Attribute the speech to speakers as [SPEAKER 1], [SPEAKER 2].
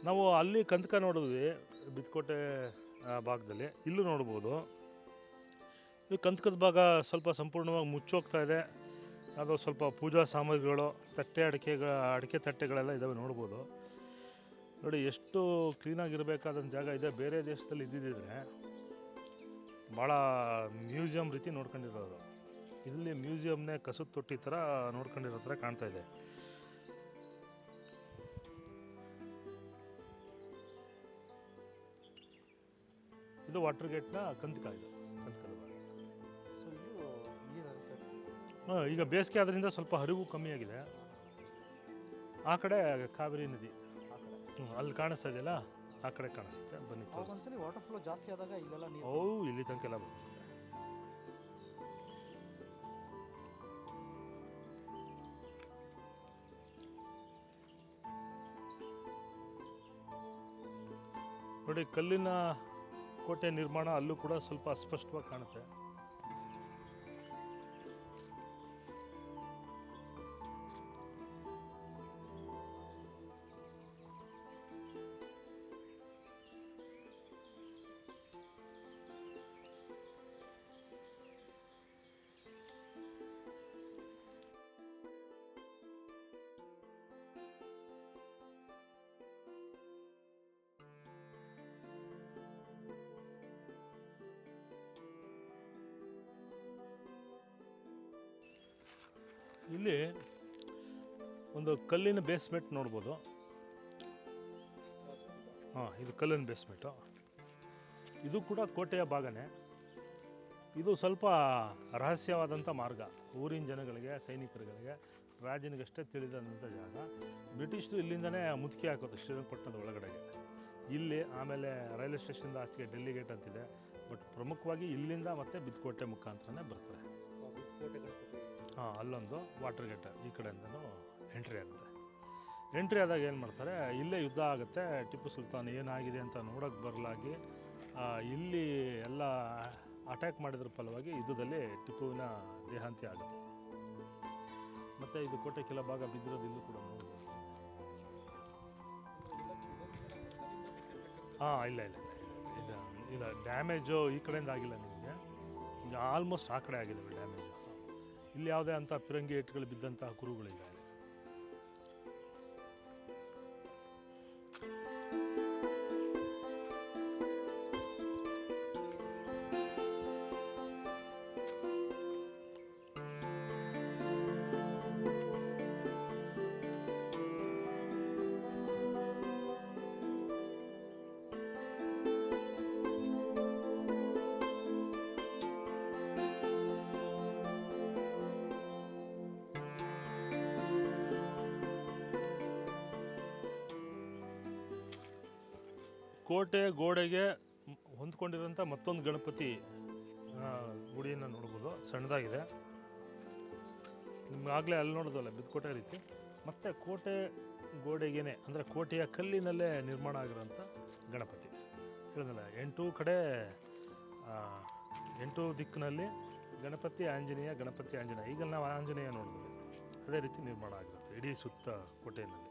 [SPEAKER 1] ನಾವು ಅಲ್ಲಿ ಕಂದಕ ನೋಡಿದ್ವಿ ಬಿದ್ಕೋಟೆ ಭಾಗದಲ್ಲಿ. ಇಲ್ಲೂ ನೋಡ್ಬೋದು. ಈ ಕಂದಕದ ಭಾಗ ಸ್ವಲ್ಪ ಸಂಪೂರ್ಣವಾಗಿ ಮುಚ್ಚೋಗ್ತಾ ಇದೆ. ಅದು ಸ್ವಲ್ಪ ಪೂಜಾ ಸಾಮಗ್ರಿಗಳು, ಅಡಿಕೆ ತಟ್ಟೆಗಳೆಲ್ಲ ಇದ್ದಾವೆ ನೋಡ್ಬೋದು. ನೋಡಿ ಎಷ್ಟು ಕ್ಲೀನಾಗಿರಬೇಕಾದಂಥ ಜಾಗ ಇದೆ. ಬೇರೆ ದೇಶದಲ್ಲಿ ಇದ್ದಿದ್ದರೆ ಭಾಳ ಮ್ಯೂಸಿಯಂ ರೀತಿ ನೋಡ್ಕೊಂಡಿರೋರು. ಇಲ್ಲಿ ಮ್ಯೂಸಿಯಮ್ನೇ ಕಸದ ತೊಟ್ಟಿ ಥರ ನೋಡ್ಕೊಂಡಿರೋ ಥರ ಕಾಣ್ತಾ ಇದೆ. ಇದು ವಾಟರ್ ಗೇಟ್ನ ಕಂದಕ. ಇದು ಕಂದಕದ ಭಾಗ. ಈಗ ಬೇಸಿಗೆ ಆದ್ರಿಂದ ಸ್ವಲ್ಪ ಹರಿವು ಕಮ್ಮಿಯಾಗಿದೆ. ಆ ಕಡೆ ಕಾವೇರಿ ನದಿ ಅಲ್ಲಿ ಕಾಣಿಸ್ತಾ ಇದೆಯಲ್ಲ, ಆ ಕಡೆ ಕಾಣಿಸುತ್ತೆ. ಬನ್ನಿ
[SPEAKER 2] ಒಂದ್ಸಲಿ ವಾಟರ್ ಫ್ಲೋ ಜಾಸ್ತಿ ಆದಾಗ ಇಲ್ಲೆಲ್ಲ
[SPEAKER 1] ಇಲ್ಲಿ ತನಕ ಎಲ್ಲ ಬರುತ್ತೆ. ನೋಡಿ ಕಲ್ಲಿನ ಕೋಟೆ ನಿರ್ಮಾಣ ಅಲ್ಲೂ ಕೂಡ ಸ್ವಲ್ಪ ಅಸ್ಪಷ್ಟವಾಗಿ ಕಾಣುತ್ತೆ. ಇಲ್ಲಿ ಒಂದು ಕಲ್ಲಿನ ಬೇಸ್ಮೆಂಟ್ ನೋಡ್ಬೋದು. ಇದು ಕಲ್ಲಿನ ಬೇಸ್ಮೆಂಟು. ಇದು ಕೂಡ ಕೋಟೆಯ ಭಾಗನೇ. ಇದು ಸ್ವಲ್ಪ ರಹಸ್ಯವಾದಂಥ ಮಾರ್ಗ. ಊರಿನ ಜನಗಳಿಗೆ, ಸೈನಿಕರುಗಳಿಗೆ, ರಾಜನಿಗಷ್ಟೇ ತಿಳಿದಂಥ ಜಾಗ. ಬ್ರಿಟಿಷರು ಇಲ್ಲಿಂದನೇ ಮುದುಕಿ ಹಾಕೋದು ಶ್ರೀರಂಗಪಟ್ಟಣದ ಒಳಗಡೆಗೆ. ಇಲ್ಲಿ ಆಮೇಲೆ ರೈಲ್ವೆ ಸ್ಟೇಷನ್ದ ಆಚೆಗೆ ಡೆಲ್ಲಿ ಗೇಟ್ ಅಂತಿದೆ. ಬಟ್ ಪ್ರಮುಖವಾಗಿ ಇಲ್ಲಿಂದ ಮತ್ತು ಬಿದ್ಕೋಟೆ ಮುಖಾಂತರನೇ ಬರ್ತಾರೆ. ಅಲ್ಲೊಂದು ವಾಟರ್ ಗೇಟ್ ಈ ಕಡೆಯಿಂದನೂ ಎಂಟ್ರಿ ಆಗುತ್ತೆ. ಎಂಟ್ರಿ ಆದಾಗ ಏನು ಮಾಡ್ತಾರೆ, ಇಲ್ಲೇ ಯುದ್ಧ ಆಗುತ್ತೆ. ಟಿಪ್ಪು ಸುಲ್ತಾನ್ ಏನಾಗಿದೆ ಅಂತ ನೋಡೋಕ್ಕೆ ಬರಲಾಗಿ ಇಲ್ಲಿ ಎಲ್ಲ ಅಟ್ಯಾಕ್ ಮಾಡಿದ್ರ ಫಲವಾಗಿ ಯುದ್ಧದಲ್ಲಿ ಟಿಪ್ಪುವಿನ ದೇಹಾಂತ್ಯ ಆಗುತ್ತೆ. ಮತ್ತು ಇದು ಕೋಟೆ ಕೆಲ ಭಾಗ ಬಿದ್ದಿರೋದು ಇಲ್ಲೂ ಕೂಡ ನೋಡ್ಬೋದು. ಇಲ್ಲ ಇದು ಡ್ಯಾಮೇಜು ಈ ಕಡೆಯಿಂದ ಆಗಿಲ್ಲ ನಿಮಗೆ. ಆಲ್ಮೋಸ್ಟ್ ಆ ಕಡೆ ಆಗಿದೆ ಡ್ಯಾಮೇಜ್. ಇಲ್ಲಿ ಯಾವುದೇ ಅಂಥ ಪಿರಂಗಿ ಏಟುಗಳು ಬಿದ್ದಂತಹ ಕುರುಗಳಿಲ್ಲ. ಕೋಟೆ ಗೋಡೆಗೆ ಹೊಂದ್ಕೊಂಡಿರೋಂಥ ಮತ್ತೊಂದು ಗಣಪತಿ ಗುಡಿಯನ್ನು ನೋಡ್ಬೋದು. ಸಣ್ಣದಾಗಿದೆ. ನಿಮ್ಗಾಗಲೇ ಅಲ್ಲಿ ನೋಡೋದಲ್ಲ ಬಿದ್ಕೋಟೆ ರೀತಿ. ಮತ್ತು ಕೋಟೆ ಗೋಡೆಗೇನೆ ಅಂದರೆ ಕೋಟೆಯ ಕಲ್ಲಿನಲ್ಲೇ ನಿರ್ಮಾಣ ಆಗಿರೋಂಥ ಗಣಪತಿ. ಹೇಳಿದ್ನಲ್ಲ 8 ಕಡೆ 8 ದಿಕ್ಕಿನಲ್ಲಿ ಗಣಪತಿ ಆಂಜನೇಯ. ಈಗ ನಾವು ಆಂಜನೇಯ ನೋಡಿದ್ವಿ, ಅದೇ ರೀತಿ ನಿರ್ಮಾಣ ಆಗಿರುತ್ತೆ ಇಡೀ ಸುತ್ತ ಕೋಟೆಯಲ್ಲಿ.